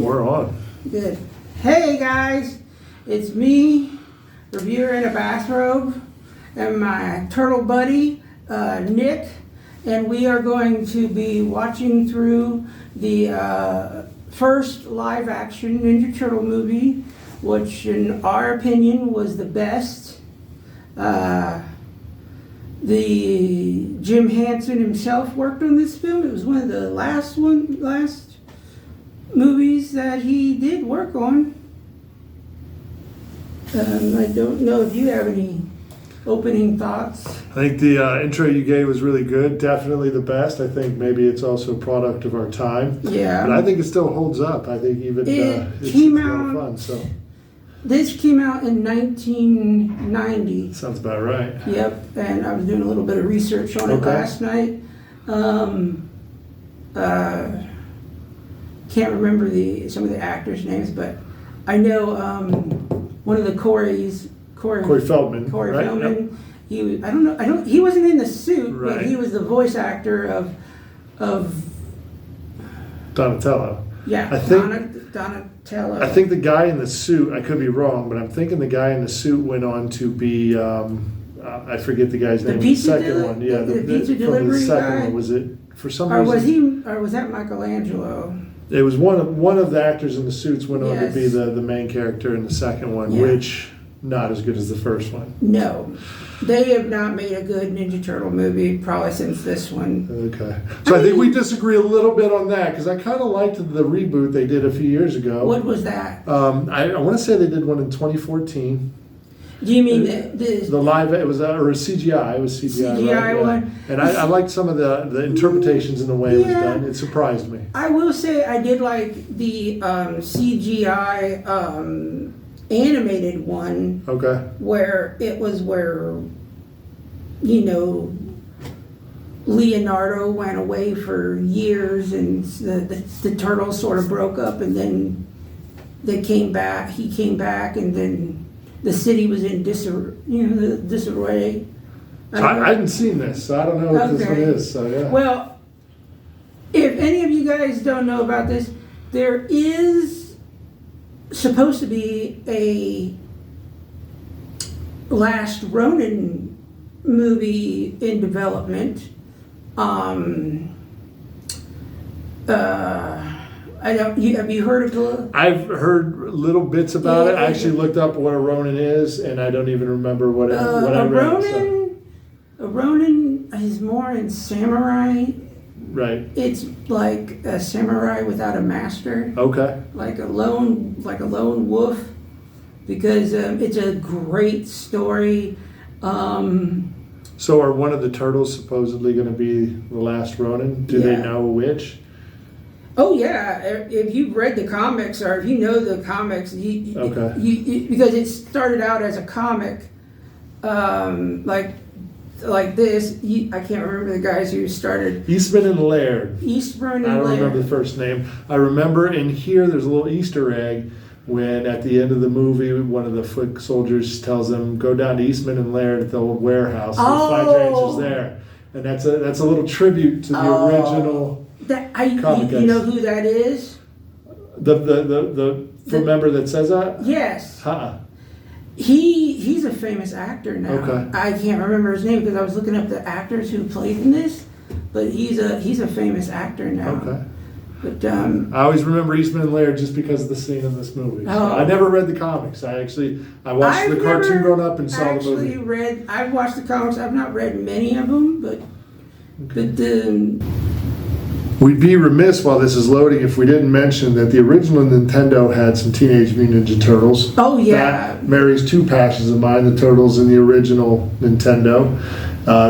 We're on. Good. Hey guys, it's me, reviewer in a bathrobe, and my turtle buddy, Nick, and we are going to be watching through the first live-action Ninja Turtle movie, which in our opinion was the best. The Jim Henson himself worked on this film. It was one of the last movies that he did work on. I don't know if you have any opening thoughts. I think the intro you gave was really good. Definitely the best. I think maybe it's also a product of our time. Yeah. But I think it still holds up. I think even it's a lot of fun. So this came out in 1990. sounds about right. Yep. And I was doing a little bit of research on it last night. Can't remember some of the actors' names, but I know one of the Corey Feldman. Corey right? Feldman. Yep. He was, I don't know. He wasn't in the suit, Right. but he was the voice actor of Donatello. Yeah. I think Donatello. I think the guy in the suit. I could be wrong, but I'm thinking the guy in the suit went on to be. I forget the guy's name. The second one. Yeah, the pizza delivery from the second guy? one. Was it for some Or reason? was that Michelangelo? It was one of the actors in the suits went on to Yes. be the main character in the second one, Yeah. which not as good as the first one. No, they have not made a good Ninja Turtle movie probably since this one. Okay, so I think we disagree a little bit on that because I kind of liked the reboot they did a few years ago. What was that? I want to say they did one in 2014. Do you mean The live? It was or a CGI. It was CGI. CGI right? one? Yeah. And I liked some of the interpretations and the way it was Yeah. done. It surprised me. I will say I did like the CGI animated one Okay. where Leonardo went away for years and the turtles sort of broke up and then he came back and then the city was in disarray. I hadn't seen this, so I don't know what this one is. So yeah. Well, if any of you guys don't know about this, there is supposed to be a Last Ronin movie in development. Have you heard of the? I've heard little bits about it. I Yeah. actually looked up what a Ronin is, and I don't even remember what I read. A Ronin is more in samurai. Right. It's like a samurai without a master. Okay. Like a lone wolf, because it's a great story. So are one of the turtles supposedly going to be the last Ronin? Do they Yeah. know which? Oh yeah, if you've read the comics or if you know the comics, because it started out as a comic, like this. I can't remember the guys who started. Eastman and Laird. Eastburn and I don't Laird. remember the first name. I remember in here there's a little Easter egg when at the end of the movie one of the foot soldiers tells them go down to Eastman and Laird at the old warehouse. You'll find your answers there, and that's a little tribute to the original. You know who that is? The member that says that? Yes. Huh. He's a famous actor now. Okay. I can't remember his name because I was looking up the actors who played in this, but he's a famous actor now. Okay. But I always remember Eastman and Laird just because of the scene in this movie. So I never read the comics. I watched the cartoon growing up and saw the movie. I've watched the comics. I've not read many of them, but we'd be remiss while this is loading if we didn't mention that the original Nintendo had some Teenage Mutant Ninja Turtles. Oh yeah. That marries two passions of mine, the Turtles and the original Nintendo.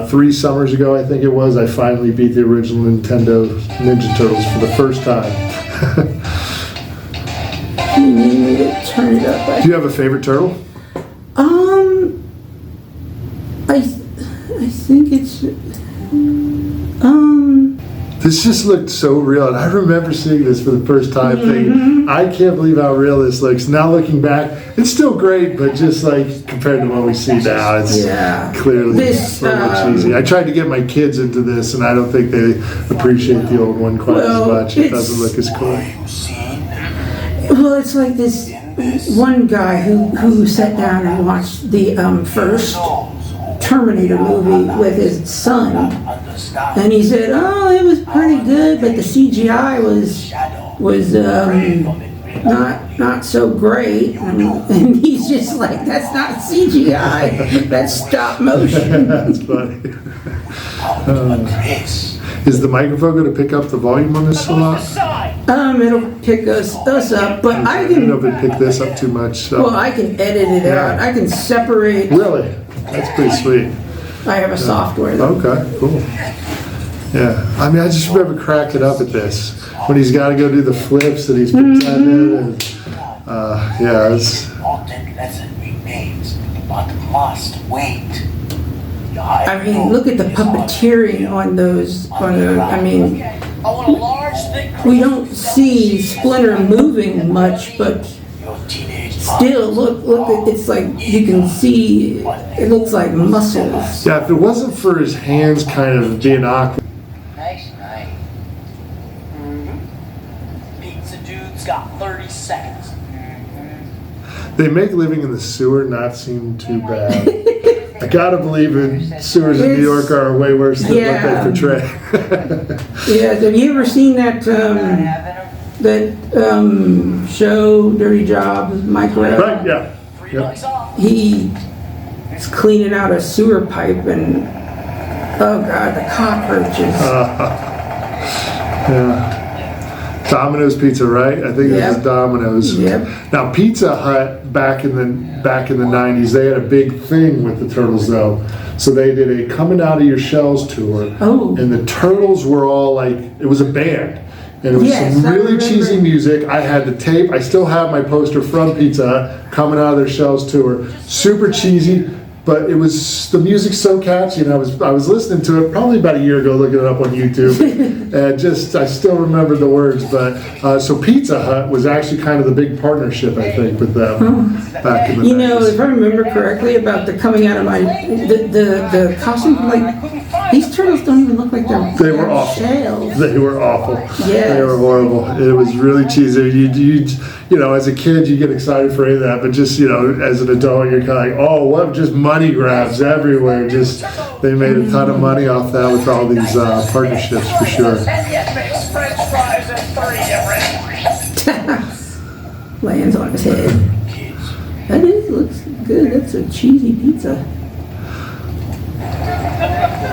3 summers ago, I think it was, I finally beat the original Nintendo Ninja Turtles for the first time. You need me to turn it up. Do you have a favorite turtle? I think it's This just looked so real, and I remember seeing this for the first time thinking, I can't believe how real this looks. Now looking back, it's still great, but just like compared to what we see now, it's clearly a little cheesy. I tried to get my kids into this, and I don't think they appreciate the old one quite as much. It doesn't look as cool. Well, it's like this one guy who sat down and watched the first Terminator movie with his son, and he said, "Oh, it was pretty good, but the CGI was not so great." And he's just like, "That's not CGI. That's stop motion." That's funny. Is the microphone going to pick up the volume on this a lot? It'll pick us up, but I don't know if can. it picked this up too much. So. Well, I can edit it out. I can separate. Really? That's pretty sweet. I have a software. Okay, cool. Yeah, I mean, I just remember cracking up at this when he's got to go do the flips and he's pretending, and yeah, it's. Important lesson remains, but must wait. I mean, look at the puppeteering on those. I mean, we don't see Splinter moving much, but still, look. It's like you can see. It looks like muscles. Yeah, if it wasn't for his hands kind of being awkward. Nice night. Pizza dude's got 30 seconds. They make living in the sewer not seem too bad. I gotta believe in sewers in New York are way worse than what they portray. Yeah, have you ever seen that show, Dirty Jobs, Mike Rell? Right, yeah. Yep. He's cleaning out a sewer pipe and, oh God, the cockroaches. Yeah. Domino's Pizza, right? I think this is Domino's. Yep. Now Pizza Hut back in the 90s, they had a big thing with the Turtles though. So they did a coming out of your shells tour. Oh. And the Turtles were all like, it was a band. And it was some really cheesy music. I had the tape. I still have my poster from Pizza Hut, coming out of their shells tour. Super cheesy, but it was, the music's so catchy, and I was listening to it probably about a year ago, looking it up on YouTube, and I still remember the words. But so Pizza Hut was actually kind of the big partnership, I think, with them back in the 90s. If I remember correctly about the coming out of the costume, like these turtles don't even look like they were awful. Shells. They were awful. Yes. They were horrible. It was really cheesy. You know, as a kid, you get excited for any of that, but just, you know, as an adult, you're kind of like, oh, what? Just money grabs everywhere. Just, they made a ton of money off that with all these partnerships, for sure. Lands on his head. That looks good. That's a cheesy pizza.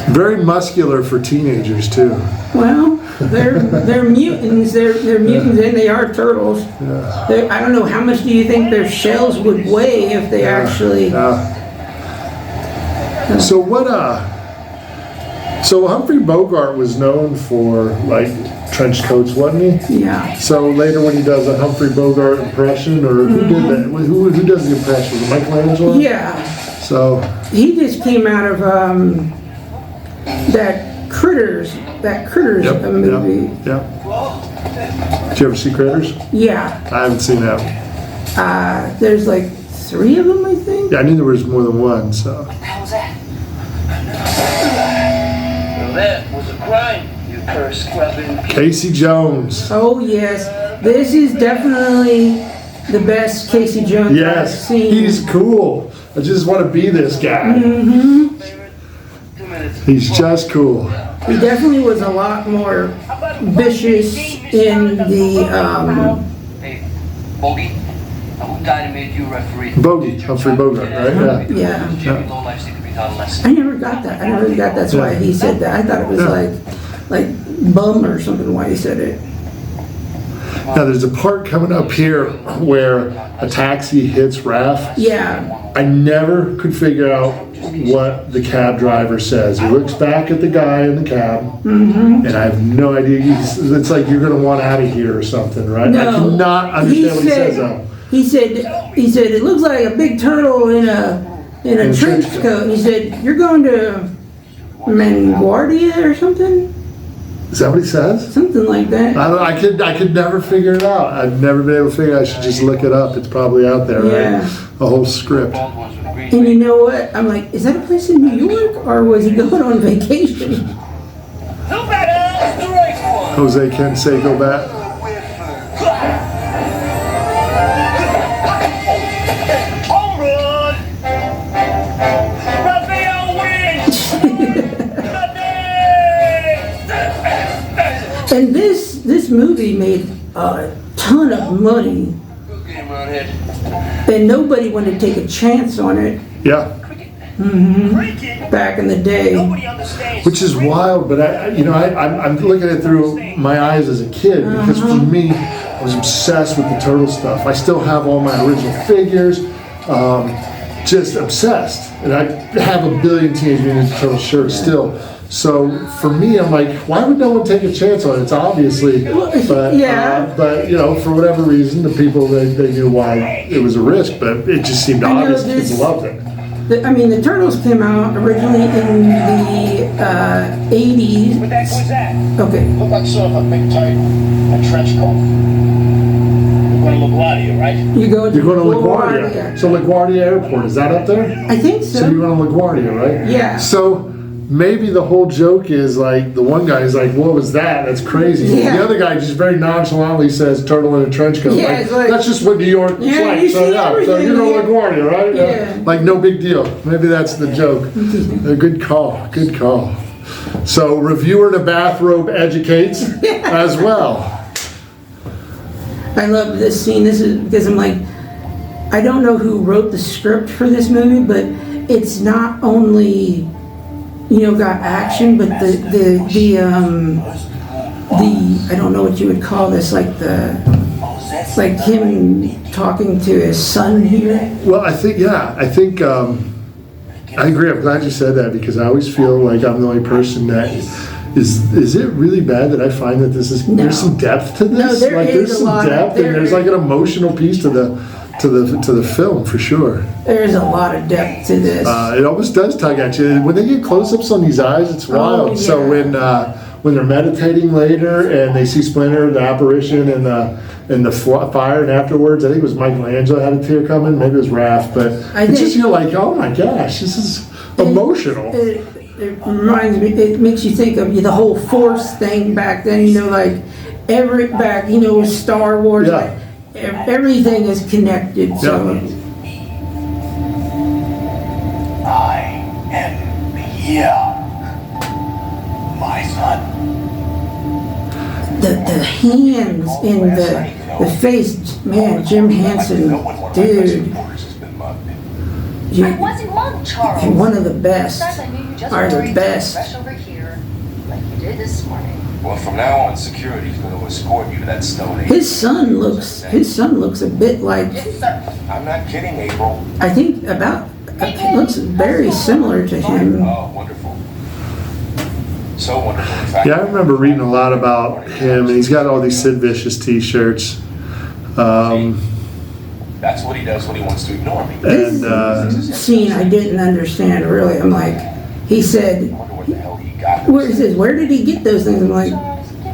Very muscular for teenagers, too. Well, they're mutants. They're mutants, and they are turtles. Yeah. I don't know, how much do you think their shells would weigh if they actually? So what? So Humphrey Bogart was known for like trench coats, wasn't he? Yeah. So later, when he does a Humphrey Bogart impression, or who did that? Who does the impression? Was it Michelangelo? Yeah. So he just came out of that Critters movie. Yeah. Did you ever see Critters? Yeah. I haven't seen that. There's like 3 of them, I think. Yeah, I knew there was more than one. So. What the hell's that? Well, that was a crime, you cursed scrubbing. Casey Jones. Oh yes, this is definitely the best Casey Jones I've Yes, seen. he's cool. I just want to be this guy. Mm-hmm. He's just cool. He definitely was a lot more vicious in the Hey, Bogey, who died and made you referee? Bogey, Humphrey Bogart, right? yeah. Jimmy Lowlife's need to be taught a lesson. I never got that. That's why he said that. I thought it was like bum or something. Why he said it. Now there's a part coming up here where a taxi hits Raph. Yeah. I never could figure out what the cab driver says. He looks back at the guy in the cab, and I have no idea. It's like, you're going to want out of here or something, right? No, I cannot understand what he says, though. He said it looks like a big turtle in a trench coat. And he said, "You're going to Manguardia or something." Is that what he says? Something like that. I could never figure it out. I've never been able to figure it out. I should just look it up. It's probably out there, Yeah. right? A whole script. And you know what? I'm like, is that a place in New York, or was he going on vacation? Jose Canseco back. this movie made a ton of money, Go get him, Roundhead. and nobody wanted to take a chance on it Yeah. back in the day. Nobody understands. Which is wild, but I'm looking at it through my eyes as a kid, because for me, I was obsessed with the turtle stuff. I still have all my original figures, just obsessed. And I have a billion Teenage Mutant Ninja Turtle shirts still. So for me, I'm like, why would no one take a chance on it? It's obviously, but for whatever reason, the people they knew why it was a risk, but it just seemed obvious. Kids loved it. The Turtles came out originally in the 80s. What the heck was that? Okay. Looked like sort of a big type, a trench coat. You're going to LaGuardia, right? You're going to LaGuardia. So LaGuardia Airport, is that up there? I think so. So you're going to LaGuardia, right? Yeah. So maybe the whole joke is like, the one guy is like, what was that? That's crazy. Yeah. The other guy just very nonchalantly says, turtle in a trench coat. Yeah, it's like, that's just what New York is yeah, like. you So see yeah, so everything you're going here. to LaGuardia, right? Yeah. Like no big deal. Maybe that's the joke. Good call, good call. So reviewer in a bathrobe educates as well. I love this scene. This is because I'm like, I don't know who wrote the script for this movie, but it's not only, got action, but the I don't know what you would call this, like him talking to his son here. Well, I think I agree. I'm glad you said that, because I always feel like I'm the only person that is it really bad that I find that there's some depth to this? No, there's some depth, and there's like an emotional piece to the film for sure. There's a lot of depth to this. It almost does tug at you. When they get close-ups on these eyes, it's wild. Oh, yeah. So when they're meditating later and they see Splinter, the apparition, and the fire, and afterwards, I think it was Michelangelo had a tear coming. Maybe it was Raph, but you're like, oh my gosh, this is emotional. It reminds me. It makes you think of the whole Force thing back then. With Star Wars. Yeah. Like, everything is connected. So. I am here, my son. The hands in the face, man, Jim Henson, dude. I wasn't mugged, Charles. You're one of the best. Besides, I knew you just Are the worried to best. rush over here like you did this morning. Well, from now on, security's going to escort you to that Stone Age. His son looks a bit like, Yes, sir. I'm not kidding, April. I think it looks very similar to him. Oh, wonderful. So wonderful, in fact. Yeah, I remember reading a lot about him, and he's got all these Sid Vicious T-shirts. That's what he does when he wants to ignore me. And Scene I didn't understand really. I'm like, he said, I wonder what the hell he got. where did he get those things? I'm like,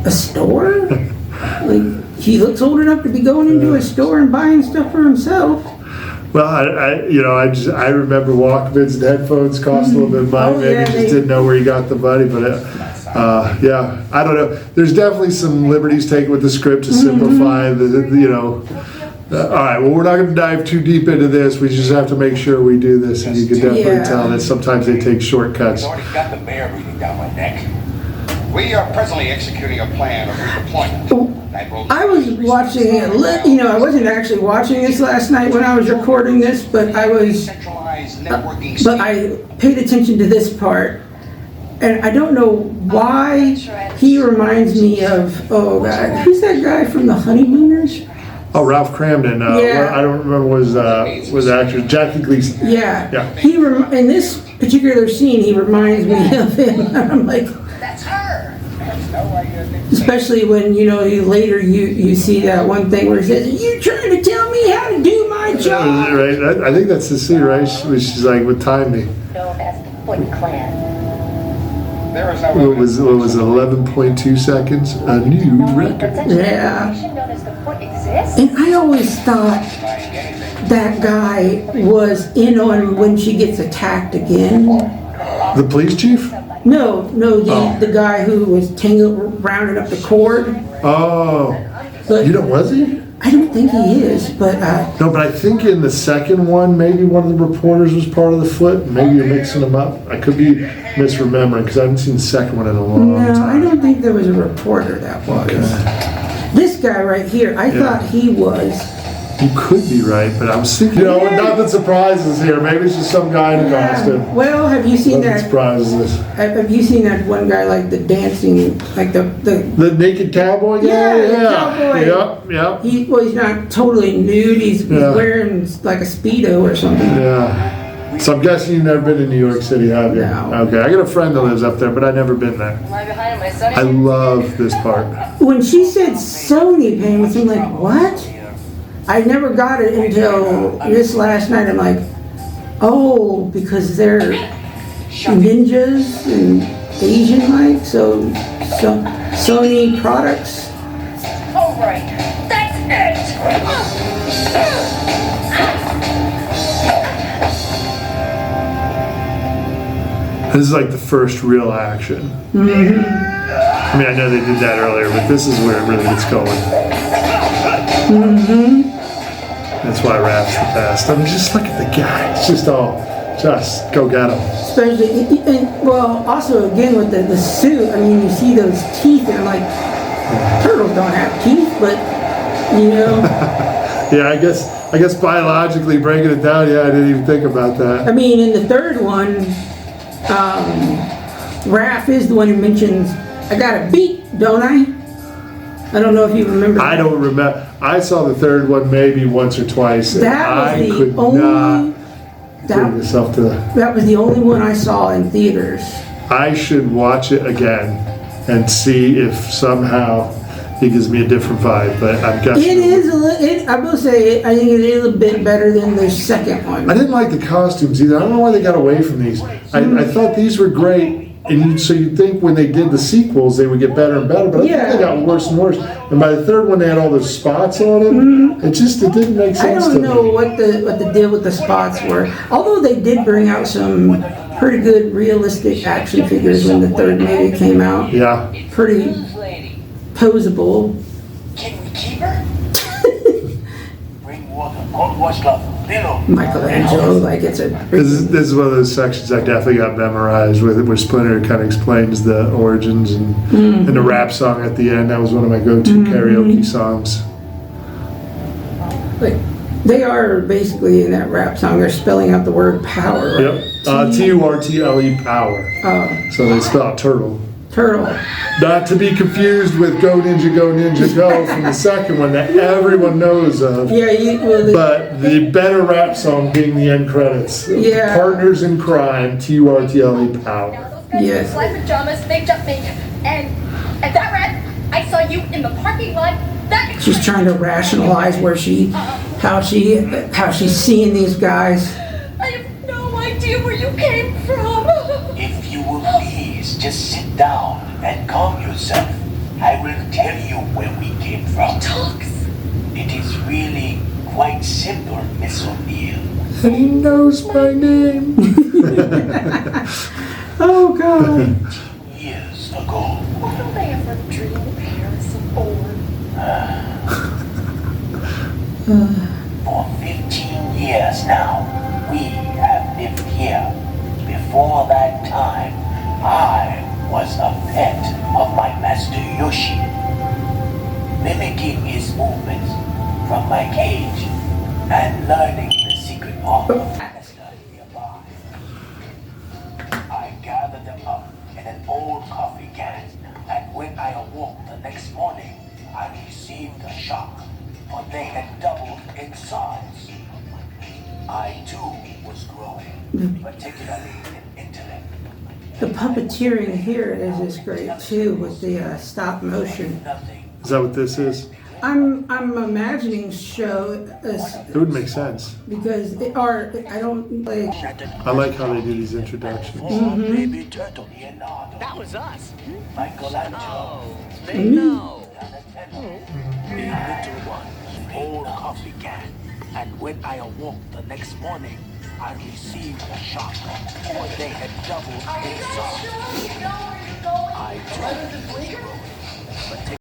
a store? Like, he looks old enough to be going into a store and buying stuff for himself. well, I remember Walkmans and headphones cost a little bit of money. Oh, Maybe yeah, he just didn't know where he got the money, but yeah, I don't know. There's definitely some liberties taken with the script to simplify all right, well, we're not going to dive too deep into this. We just have to make sure we do this, and you can definitely tell that sometimes they take shortcuts. He's already got the mayor breathing down my neck. We are presently executing a plan of redeployment. I was watching it, I wasn't actually watching this last night when I was recording this, but I paid attention to this part. And I don't know why he reminds me of, oh God, who's that guy from The Honeymooners? Oh, Ralph Cramden. I don't remember was the actor Jackie Gleason. Yeah. Yeah. In this particular scene, he reminds me of him. I'm like, That's her. especially when later you see that one thing where he says, "You trying to tell me how to do my job?" Right. I think that's the scene, right? She's like, "What time me?" Known as the Foot Clan. There is no What was it? 11.2 seconds? A new record. Yeah. Known as the Foot exists. And I always thought that guy was in on when she gets attacked again. The police chief? No, the guy who was rounding up the cord. Oh, But was he? I don't think he is, but No, but I think in the second one, maybe one of the reporters was part of the Foot. Maybe you're mixing them up. I could be misremembering because I haven't seen the second one in a long no, time. I don't think there was a reporter that was. This guy right here, I thought he was. You could be right, but I was thinking, nothing surprises here. Maybe it's just some guy in a costume. Well, have you seen Nothing that? surprises us. Have you seen that one guy like the dancing, like the naked cowboy guy? the cowboy. Yep. He's not totally nude. He's wearing like a Speedo or something. Yeah. So I'm guessing you've never been to New York City, have you? No. Okay, I got a friend that lives up there, but I've never been there. Am I behind my son? I love this part. When she said Sony paintings, I'm like, what? I never got it until this last night. I'm like, oh, because they're ninjas and Asian-like, so Sony products. All right, that's it. This is like the first real action. I mean, I know they did that earlier, but this is where it really gets going. That's why Rap's the best. I mean, just look at the guy. It's just go get him. Especially, and well, also again with the suit, I mean, you see those teeth, and like, turtles don't have teeth, but, Yeah, I guess biologically breaking it down, I didn't even think about that. I mean, in the third one, Raph is the one who mentions, I got a beat, don't I? I don't know if you remember that. I don't remember. I saw the third one maybe once or twice. That was the only. Bring myself to That was the only one I saw in theaters. I should watch it again and see if somehow it gives me a different vibe. But I'm guessing It is a little. I will say, I think it is a bit better than the second one. I didn't like the costumes either. I don't know why they got away from these. I thought these were great. And so you'd think when they did the sequels, they would get better and better, but I think they got worse and worse. And by the third one, they had all those spots on them. It didn't make sense I to don't know me. what the deal with the spots were. Although they did bring out some pretty good realistic action figures when the third movie came out. Yeah. Pretty posable. Can we keep her? Bring water, cold washcloth, pillow. Michelangelo, like it's a. This is one of those sections I definitely got memorized where Splinter kind of explains the origins and the rap song at the end. That was one of my go-to karaoke songs. Like, they are basically in that rap song, they're spelling out the word power. Right? Yep. Turtle power. Oh, So they spell out turtle. turtle. Not to be confused with Go Ninja Go from the second one that everyone knows of. Yeah, But the better rap song being the end credits. Yeah. Partners in crime, Turtle power. Yes. Fly pajamas, they jumped me. And that rat, I saw you in the parking lot. That She's trying to rationalize how she's seeing these guys. I have no idea where you came from. If you will please just sit down and calm yourself, I will tell you where we came from. Talks. It is really quite simple, Miss O'Neill. And he knows my name. Oh God. Years ago, Why don't they ever dream Paris aboard? for 15 years now, we have lived here. Before that time, I was a pet of my master Yoshi, mimicking his movements from my cage and learning the secret art of master nearby. I gathered them up in an old coffee can, and when I awoke the next morning, I received a shock, for they had doubled in size. I too was growing, particularly in intellect. The puppeteering here is just great too, with the stop motion. Nothing. Is that what this is? I'm imagining show It would make sense. because I don't like. I like how they do these introductions. Baby turtle. Leonardo. That was us. Michelangelo. Me. The little one, old coffee can. And when I awoke the next morning, I received a shock, for they had doubled in size. I too was growing, but